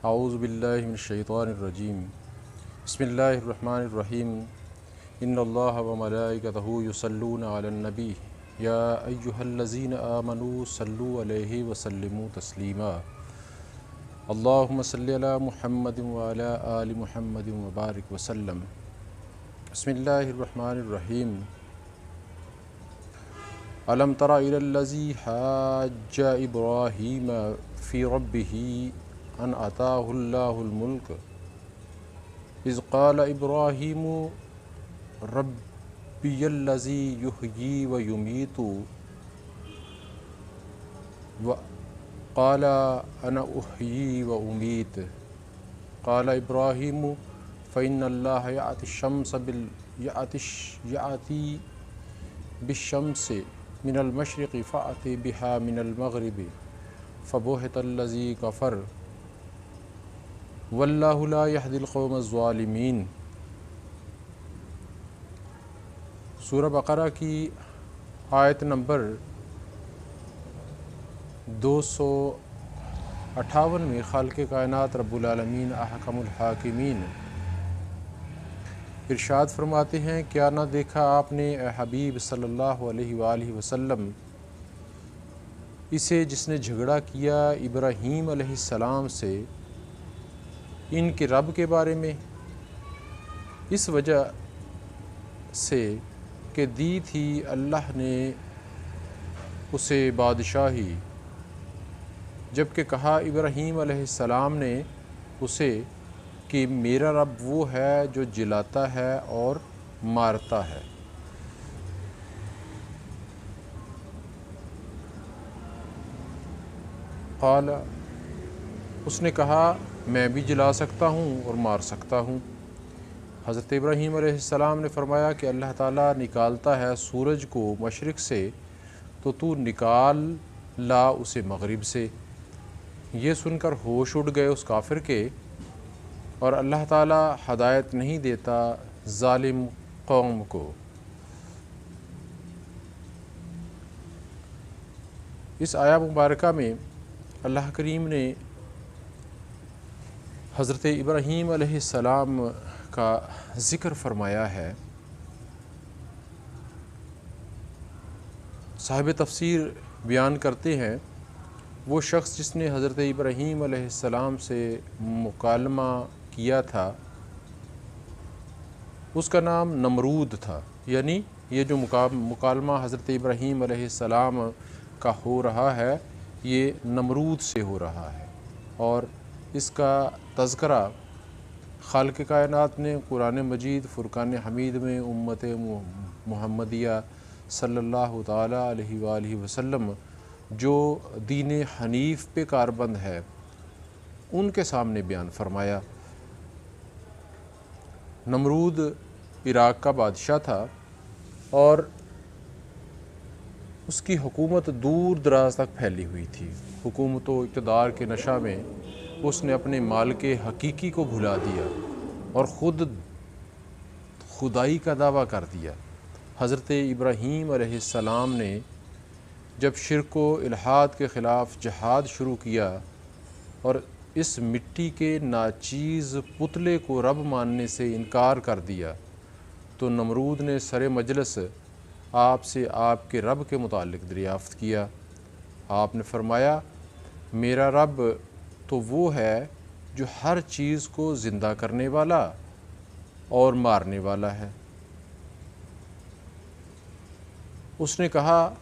اعوذ باللہ من الشیطان الرجیم بسم اللہ الرحمن الرحیم ان اللہ وملائکتہ یصلون علی النبی یا ایہا الذین آمنوا صلوا علیہ وسلموا تسلیما اللہم صلی علی محمد وعلی آل محمد وبارک وسلم۔ بسم اللہ الرحمن الرحیم الم تر الی الذی حاج ابراہیم فی ربہ ان آتاہ اللہ الملک اذ قال ابراہیم ربی الذی یحیی و یمیت قال انا احیی و امیت قال ابراہیم فإن اللہ یأتی بالشمس من المشرق فأتی بها من المغرب فبہت الذی کفر واللہ لا یہدی القوم الظالمین۔ سورہ بقرہ کی آیت نمبر 258 میں خالق کائنات رب العالمین احکم الحاکمین ارشاد فرماتے ہیں، کیا نہ دیکھا آپ نے اے حبیب صلی اللہ علیہ وآلہ وسلم اسے جس نے جھگڑا کیا ابراہیم علیہ السلام سے ان کے رب کے بارے میں، اس وجہ سے کہ دی تھی اللہ نے اسے بادشاہی، جبکہ کہا ابراہیم علیہ السلام نے اسے کہ میرا رب وہ ہے جو جلاتا ہے اور مارتا ہے۔ قال، اس نے کہا میں بھی جلا سکتا ہوں اور مار سکتا ہوں۔ حضرت ابراہیم علیہ السلام نے فرمایا کہ اللہ تعالیٰ نکالتا ہے سورج کو مشرق سے تو تو نکال لا اسے مغرب سے۔ یہ سن کر ہوش اڑ گئے اس کافر کے، اور اللہ تعالیٰ ہدایت نہیں دیتا ظالم قوم کو۔ اس آیہ مبارکہ میں اللہ کریم نے حضرت ابراہیم علیہ السلام کا ذکر فرمایا ہے۔ صاحب تفسیر بیان کرتے ہیں، وہ شخص جس نے حضرت ابراہیم علیہ السلام سے مکالمہ کیا تھا اس کا نام نمرود تھا، یعنی یہ جو مکالمہ حضرت ابراہیم علیہ السلام کا ہو رہا ہے یہ نمرود سے ہو رہا ہے، اور اس کا تذکرہ خالق کائنات نے قرآن مجید فرقان حمید میں امت محمدیہ صلی اللہ تعالیٰ علیہ وآلہ وسلم جو دین حنیف پہ کاربند ہے ان کے سامنے بیان فرمایا۔ نمرود عراق کا بادشاہ تھا اور اس کی حکومت دور دراز تک پھیلی ہوئی تھی۔ حکومت و اقتدار کے نشہ میں اس نے اپنے مالک حقیقی کو بھلا دیا اور خود خدائی کا دعویٰ کر دیا۔ حضرت ابراہیم علیہ السلام نے جب شرک و الحاد کے خلاف جہاد شروع کیا اور اس مٹی کے ناچیز پتلے کو رب ماننے سے انکار کر دیا تو نمرود نے سر مجلس آپ سے آپ کے رب کے متعلق دریافت کیا۔ آپ نے فرمایا، میرا رب تو وہ ہے جو ہر چیز کو زندہ کرنے والا اور مارنے والا ہے۔ اس نے کہا،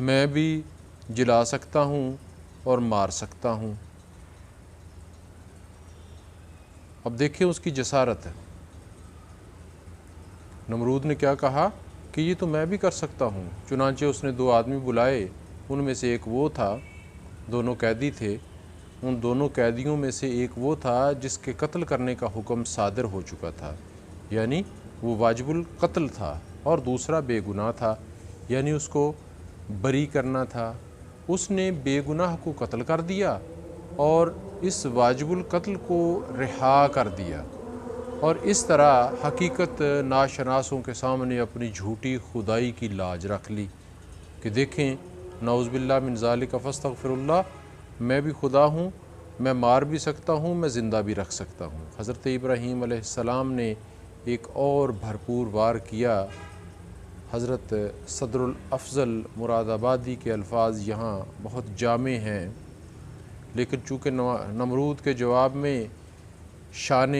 میں بھی جلا سکتا ہوں اور مار سکتا ہوں۔ اب دیکھیں اس کی جسارت ہے۔ نمرود نے کیا کہا کہ یہ تو میں بھی کر سکتا ہوں۔ چنانچہ اس نے 2 آدمی بلائے، ان میں سے ایک وہ تھا، دونوں قیدی تھے، ان دونوں قیدیوں میں سے ایک وہ تھا جس کے قتل کرنے کا حکم صادر ہو چکا تھا، یعنی وہ واجب القتل تھا، اور دوسرا بے گناہ تھا، یعنی اس کو بری کرنا تھا۔ اس نے بے گناہ کو قتل کر دیا اور اس واجب القتل کو رہا کر دیا، اور اس طرح حقیقت ناشناسوں کے سامنے اپنی جھوٹی خدائی کی لاج رکھ لی کہ دیکھیں، نعوذ باللہ من ذالک فاستغفر اللہ، میں بھی خدا ہوں، میں مار بھی سکتا ہوں، میں زندہ بھی رکھ سکتا ہوں۔ حضرت ابراہیم علیہ السلام نے ایک اور بھرپور وار کیا۔ حضرت صدر الافضل مراد آبادی کے الفاظ یہاں بہت جامع ہیں، لیکن چونکہ نمرود کے جواب میں شان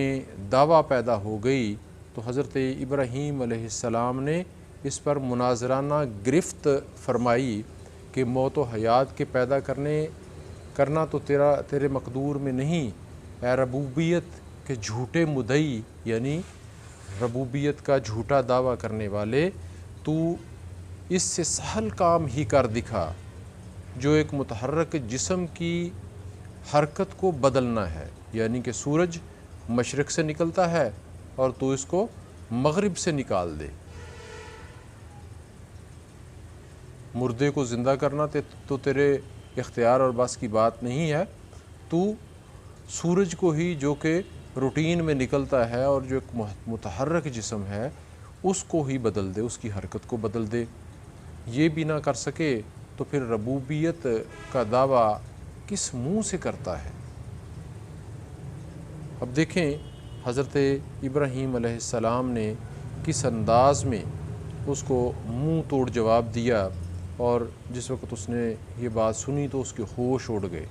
دعویٰ پیدا ہو گئی تو حضرت ابراہیم علیہ السلام نے اس پر مناظرانہ گرفت فرمائی کہ موت و حیات کے پیدا کرنا تو تیرے مقدور میں نہیں، اے ربوبیت کے جھوٹے مدعی، یعنی ربوبیت کا جھوٹا دعویٰ کرنے والے، تو اس سے سہل کام ہی کر دکھا جو ایک متحرک جسم کی حرکت کو بدلنا ہے، یعنی کہ سورج مشرق سے نکلتا ہے اور تو اس کو مغرب سے نکال دے۔ مردے کو زندہ کرنا تو تیرے اختیار اور بس کی بات نہیں ہے، تو سورج کو ہی جو کہ روٹین میں نکلتا ہے اور جو ایک متحرک جسم ہے اس کو ہی بدل دے، اس کی حرکت کو بدل دے۔ یہ بھی نہ کر سکے تو پھر ربوبیت کا دعویٰ کس منہ سے کرتا ہے؟ اب دیکھیں حضرت ابراہیم علیہ السلام نے کس انداز میں اس کو منہ توڑ جواب دیا، اور جس وقت اس نے یہ بات سنی تو اس کے ہوش اڑ گئے،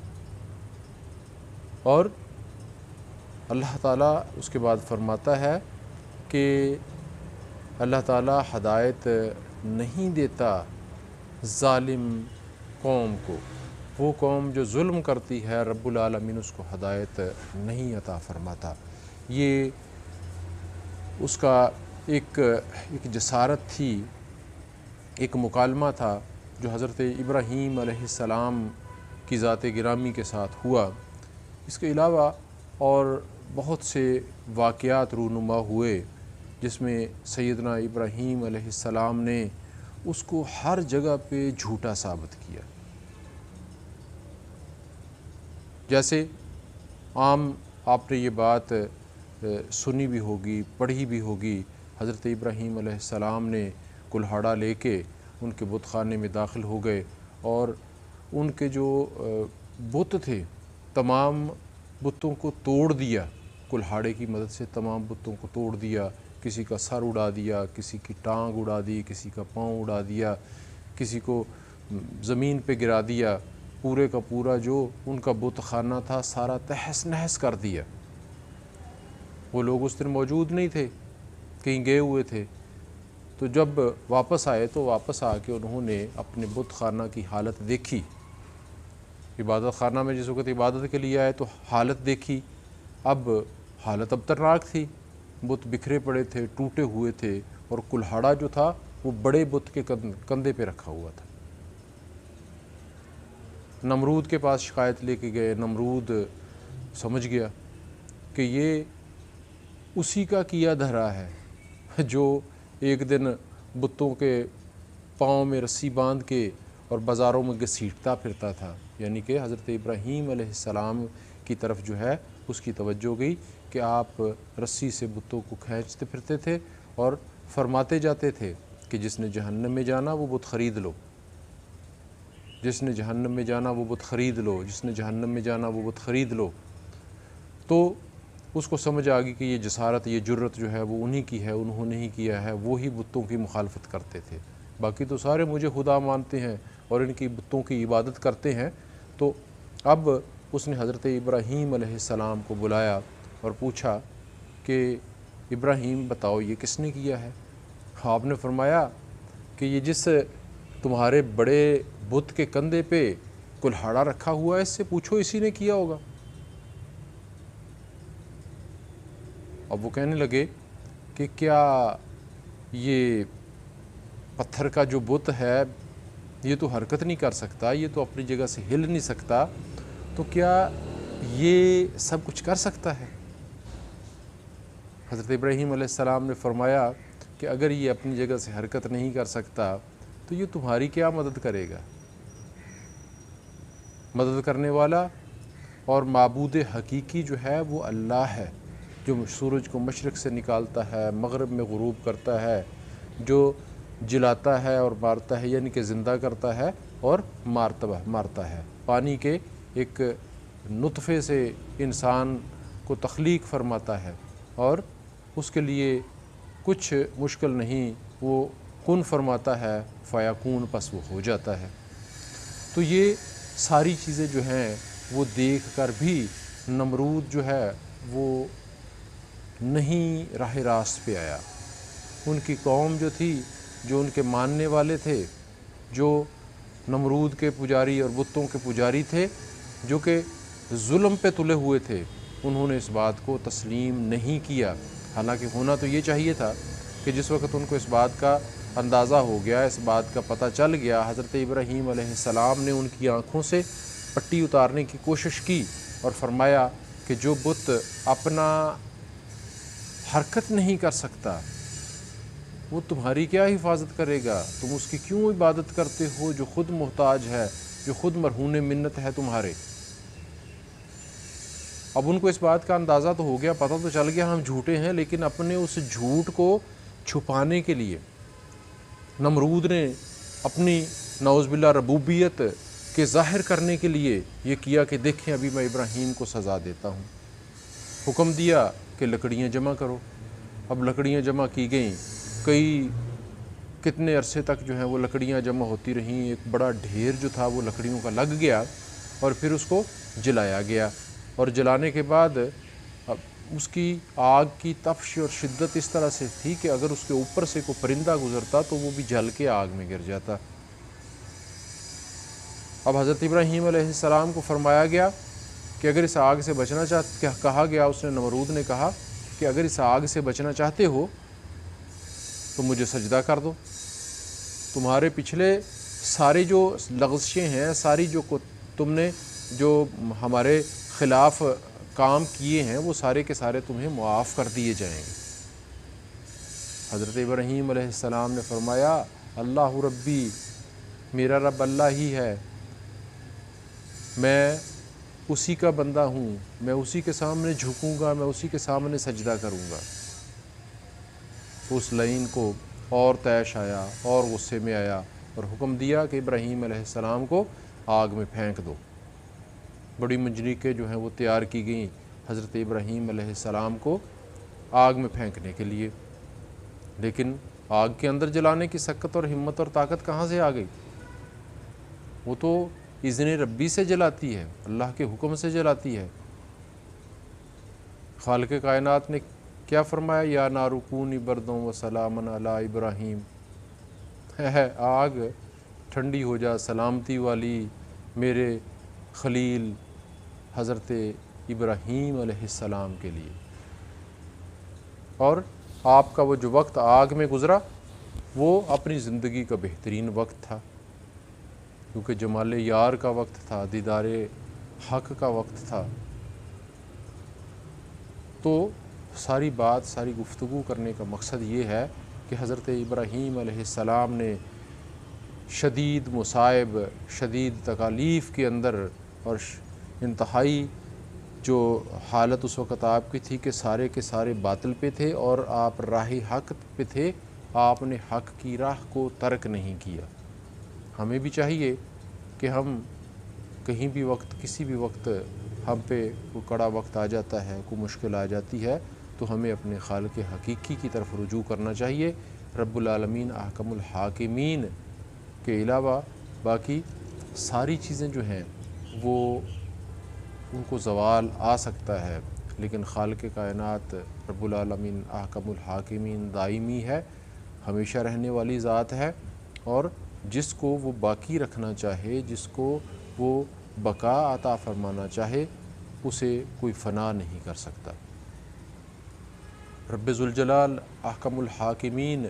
اور اللہ تعالیٰ اس کے بعد فرماتا ہے کہ اللہ تعالیٰ ہدایت نہیں دیتا ظالم قوم کو، وہ قوم جو ظلم کرتی ہے رب العالمین اس کو ہدایت نہیں عطا فرماتا۔ یہ اس کا ایک جسارت تھی، ایک مکالمہ تھا جو حضرت ابراہیم علیہ السلام کی ذات گرامی کے ساتھ ہوا۔ اس کے علاوہ اور بہت سے واقعات رونما ہوئے جس میں سیدنا ابراہیم علیہ السلام نے اس کو ہر جگہ پہ جھوٹا ثابت کیا۔ جیسے عام آپ نے یہ بات سنی بھی ہوگی، پڑھی بھی ہوگی، حضرت ابراہیم علیہ السلام نے کلہاڑا لے کے ان کے بت خانے میں داخل ہو گئے، اور ان کے جو بت تھے تمام بتوں کو توڑ دیا، کلہاڑے کی مدد سے تمام بتوں کو توڑ دیا، کسی کا سر اڑا دیا، کسی کی ٹانگ اڑا دی، کسی کا پاؤں اڑا دیا، کسی کو زمین پہ گرا دیا، پورے کا پورا جو ان کا بت خانہ تھا سارا تہس نہس کر دیا۔ وہ لوگ اس دن موجود نہیں تھے، کہیں گئے ہوئے تھے، تو جب واپس آئے تو واپس آ کے انہوں نے اپنے بت خانہ کی حالت دیکھی، عبادت خانہ میں جس وقت عبادت کے لیے آئے تو حالت دیکھی، اب حالت ابترناک تھی، بت بکھرے پڑے تھے، ٹوٹے ہوئے تھے، اور کلہاڑا جو تھا وہ بڑے بت کے کندھے پہ رکھا ہوا تھا۔ نمرود کے پاس شکایت لے کے گئے، نمرود سمجھ گیا کہ یہ اسی کا کیا دھرا ہے جو ایک دن بتوں کے پاؤں میں رسی باندھ کے اور بازاروں میں گھسیٹتا پھرتا تھا، یعنی کہ حضرت ابراہیم علیہ السلام کی طرف جو ہے اس کی توجہ گئی کہ آپ رسی سے بتوں کو کھینچتے پھرتے تھے اور فرماتے جاتے تھے کہ جس نے جہنم میں جانا وہ بت خرید لو، جس نے جہنم میں جانا وہ بت خرید لو، جس نے جہنم میں جانا وہ بت خرید لو۔ تو اس کو سمجھ آ گئی کہ یہ جسارت، یہ جرت جو ہے وہ انہی کی ہے، انہوں نے ہی کیا ہے، وہی بتوں کی مخالفت کرتے تھے، باقی تو سارے مجھے خدا مانتے ہیں اور ان کی بتوں کی عبادت کرتے ہیں۔ تو اب اس نے حضرت ابراہیم علیہ السلام کو بلایا اور پوچھا کہ ابراہیم بتاؤ یہ کس نے کیا ہے؟ آپ نے فرمایا کہ یہ جس تمہارے بڑے بت کے کندھے پہ کلہاڑا رکھا ہوا ہے اس سے پوچھو اسی نے کیا ہوگا۔ اب وہ کہنے لگے کہ کیا یہ پتھر کا جو بت ہے یہ تو حرکت نہیں کر سکتا، یہ تو اپنی جگہ سے ہل نہیں سکتا، تو کیا یہ سب کچھ کر سکتا ہے؟ حضرت ابراہیم علیہ السلام نے فرمایا کہ اگر یہ اپنی جگہ سے حرکت نہیں کر سکتا تو یہ تمہاری کیا مدد کرے گا؟ مدد کرنے والا اور معبود حقیقی جو ہے وہ اللہ ہے، جو سورج کو مشرق سے نکالتا ہے، مغرب میں غروب کرتا ہے، جو جلاتا ہے اور مارتا ہے، یعنی کہ زندہ کرتا ہے اور مارتا ہے، پانی کے ایک نطفے سے انسان کو تخلیق فرماتا ہے اور اس کے لیے کچھ مشکل نہیں، وہ کن فرماتا ہے فیکون، پس وہ ہو جاتا ہے۔ تو یہ ساری چیزیں جو ہیں وہ دیکھ کر بھی نمرود جو ہے وہ نہیں راہ راست پہ آیا۔ ان کی قوم جو تھی، جو ان کے ماننے والے تھے، جو نمرود کے پجاری اور بتوں کے پجاری تھے، جو کہ ظلم پہ تلے ہوئے تھے، انہوں نے اس بات کو تسلیم نہیں کیا۔ حالانکہ ہونا تو یہ چاہیے تھا کہ جس وقت ان کو اس بات کا اندازہ ہو گیا، اس بات کا پتہ چل گیا، حضرت ابراہیم علیہ السلام نے ان کی آنکھوں سے پٹی اتارنے کی کوشش کی اور فرمایا کہ جو بت اپنا حرکت نہیں کر سکتا وہ تمہاری کیا حفاظت کرے گا؟ تم اس کی کیوں عبادت کرتے ہو جو خود محتاج ہے، جو خود مرہون منت ہے تمہارے؟ اب ان کو اس بات کا اندازہ تو ہو گیا، پتہ تو چل گیا ہم جھوٹے ہیں، لیکن اپنے اس جھوٹ کو چھپانے کے لیے نمرود نے اپنی نعوذ باللہ ربوبیت کے ظاہر کرنے کے لیے یہ کیا کہ دیکھیں ابھی میں ابراہیم کو سزا دیتا ہوں۔ حکم دیا کہ لکڑیاں جمع کرو۔ اب لکڑیاں جمع کی گئیں، کتنے عرصے تک جو ہیں وہ لکڑیاں جمع ہوتی رہیں، ایک بڑا ڈھیر جو تھا وہ لکڑیوں کا لگ گیا اور پھر اس کو جلایا گیا، اور جلانے کے بعد اس کی آگ کی تفش اور شدت اس طرح سے تھی کہ اگر اس کے اوپر سے کوئی پرندہ گزرتا تو وہ بھی جل کے آگ میں گر جاتا۔ اب حضرت ابراہیم علیہ السلام کو فرمایا گیا کہ اگر اس آگ سے بچنا کہا گیا، اس نے نمرود نے کہا کہ اگر اس آگ سے بچنا چاہتے ہو تو مجھے سجدہ کر دو، تمہارے پچھلے سارے جو لغزشیں ہیں، ساری جو تم نے جو ہمارے خلاف کام کیے ہیں وہ سارے کے سارے تمہیں معاف کر دیے جائیں گے۔ حضرت ابراہیم علیہ السلام نے فرمایا اللہ ربی، میرا رب اللہ ہی ہے، میں اسی کا بندہ ہوں، میں اسی کے سامنے جھکوں گا، میں اسی کے سامنے سجدہ کروں گا۔ اس لعین کو اور طیش آیا اور غصے میں آیا اور حکم دیا کہ ابراہیم علیہ السلام کو آگ میں پھینک دو۔ بڑی منجنیقیں جو ہیں وہ تیار کی گئیں حضرت ابراہیم علیہ السلام کو آگ میں پھینکنے کے لیے، لیکن آگ کے اندر جلانے کی سکت اور ہمت اور طاقت کہاں سے آ گئی؟ وہ تو اذن ربی سے جلاتی ہے، اللہ کے حکم سے جلاتی ہے۔ خالق کائنات نے کیا فرمایا؟ یا نار کونی بردوں و سلامن علی ابراہیم، ہے آگ ٹھنڈی ہو جا، سلامتی والی میرے خلیل حضرت ابراہیم علیہ السلام کے لیے۔ اور آپ کا وہ جو وقت آگ میں گزرا وہ اپنی زندگی کا بہترین وقت تھا، کیونکہ جمال یار کا وقت تھا، دیدار حق کا وقت تھا۔ تو ساری گفتگو کرنے کا مقصد یہ ہے کہ حضرت ابراہیم علیہ السلام نے شدید مصائب، شدید تکالیف کے اندر اور انتہائی جو حالت اس وقت آپ کی تھی کہ سارے کے سارے باطل پہ تھے اور آپ راہ حق پہ تھے، آپ نے حق کی راہ کو ترک نہیں کیا۔ ہمیں بھی چاہیے کہ ہم کہیں بھی وقت، کسی بھی وقت ہم پہ کوئی کڑا وقت آ جاتا ہے، کوئی مشکل آ جاتی ہے، تو ہمیں اپنے خالق حقیقی کی طرف رجوع کرنا چاہیے۔ رب العالمین احکم الحاکمین کے علاوہ باقی ساری چیزیں جو ہیں وہ ان کو زوال آ سکتا ہے، لیکن خالق کائنات رب العالمین احکم الحاکمین دائمی ہے، ہمیشہ رہنے والی ذات ہے، اور جس کو وہ باقی رکھنا چاہے، جس کو وہ بقا عطا فرمانا چاہے، اسے کوئی فنا نہیں کر سکتا۔ رب ذوالجلال احکم الحاکمین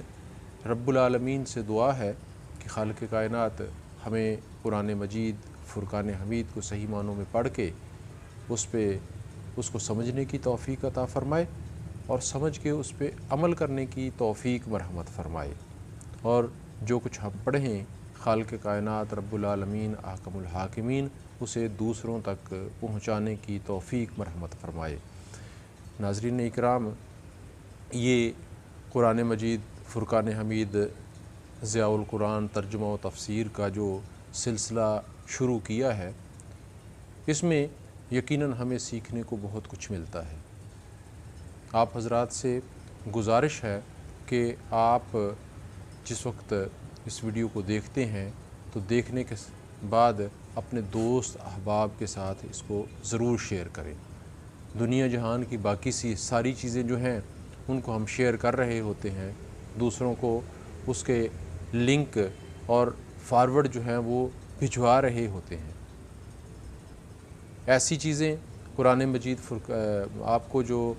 رب العالمین سے دعا ہے کہ خالق کائنات ہمیں قرآن مجید فرقان حمید کو صحیح معنوں میں پڑھ کے اس کو سمجھنے کی توفیق عطا فرمائے، اور سمجھ کے اس پہ عمل کرنے کی توفیق مرحمت فرمائے، اور جو کچھ ہم پڑھیں خالق کائنات رب العالمین احکم الحاکمین اسے دوسروں تک پہنچانے کی توفیق مرحمت فرمائے۔ ناظرین اکرام، یہ قرآن مجید فرقان حمید ضیاء القرآن ترجمہ و تفسیر کا جو سلسلہ شروع کیا ہے، اس میں یقیناً ہمیں سیکھنے کو بہت کچھ ملتا ہے۔ آپ حضرات سے گزارش ہے کہ آپ جس وقت اس ویڈیو کو دیکھتے ہیں تو دیکھنے کے بعد اپنے دوست احباب کے ساتھ اس کو ضرور شیئر کریں۔ دنیا جہان کی باقی ساری چیزیں جو ہیں ان کو ہم شیئر کر رہے ہوتے ہیں، دوسروں کو اس کے لنک اور فارورڈ جو ہیں وہ بھجوا رہے ہوتے ہیں۔ ایسی چیزیں قرآن مجید آپ کو جو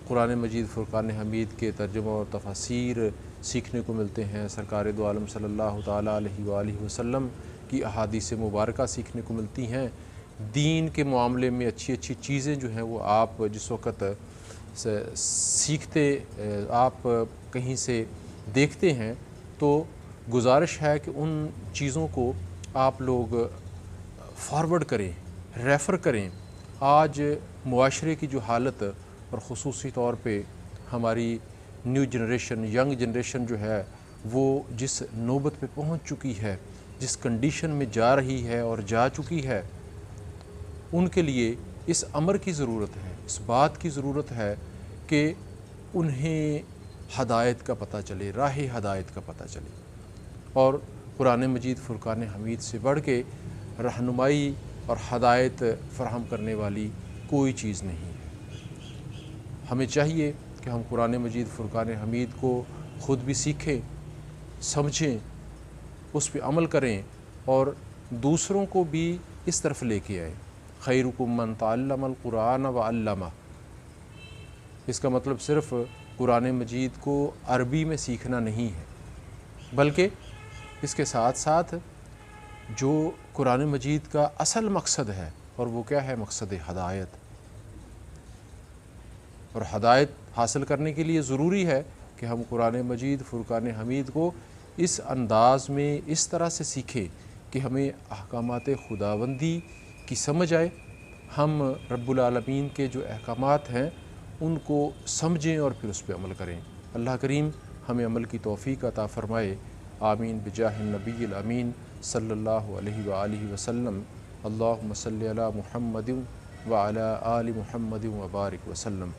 قرآن مجید فرقان حمید کے ترجمہ اور تفاسیر سیکھنے کو ملتے ہیں، سرکار دو عالم صلی اللہ تعالیٰ علیہ وآلہ وسلم کی احادیث مبارکہ سیکھنے کو ملتی ہیں، دین کے معاملے میں اچھی اچھی چیزیں جو ہیں وہ آپ جس وقت سیکھتے، آپ کہیں سے دیکھتے ہیں تو گزارش ہے کہ ان چیزوں کو آپ لوگ فارورڈ کریں، ریفر کریں۔ آج معاشرے کی جو حالت اور خصوصی طور پہ ہماری نیو جنریشن، ینگ جنریشن جو ہے وہ جس نوبت پہ پہنچ چکی ہے، جس کنڈیشن میں جا رہی ہے اور جا چکی ہے، ان کے لیے اس امر کی ضرورت ہے، اس بات کی ضرورت ہے کہ انہیں ہدایت کا پتہ چلے، راہ ہدایت کا پتہ چلے، اور قرآن مجید فرقان حمید سے بڑھ کے رہنمائی اور ہدایت فراہم کرنے والی کوئی چیز نہیں ہے۔ ہمیں چاہیے کہ ہم قرآن مجید فرقان حمید کو خود بھی سیکھیں، سمجھیں، اس پہ عمل کریں اور دوسروں کو بھی اس طرف لے کے آئیں۔ خیرکم من تعلم القرآن وعلمہ، اس کا مطلب صرف قرآن مجید کو عربی میں سیکھنا نہیں ہے، بلکہ اس کے ساتھ ساتھ جو قرآن مجید کا اصل مقصد ہے، اور وہ کیا ہے؟ مقصد ہدایت۔ اور ہدایت حاصل کرنے کے لیے ضروری ہے کہ ہم قرآن مجید فرقان حمید کو اس انداز میں اس طرح سے سیکھیں کہ ہمیں احکامات خداوندی کی سمجھ آئے، ہم رب العالمین کے جو احکامات ہیں ان کو سمجھیں اور پھر اس پہ عمل کریں۔ اللہ کریم ہمیں عمل کی توفیق عطا فرمائے، آمین بجاہ النبی الامین صلی اللہ علیہ وآلہ وسلم۔ اللہم صلی علی محمد وعلی آل محمد وبارک وسلم۔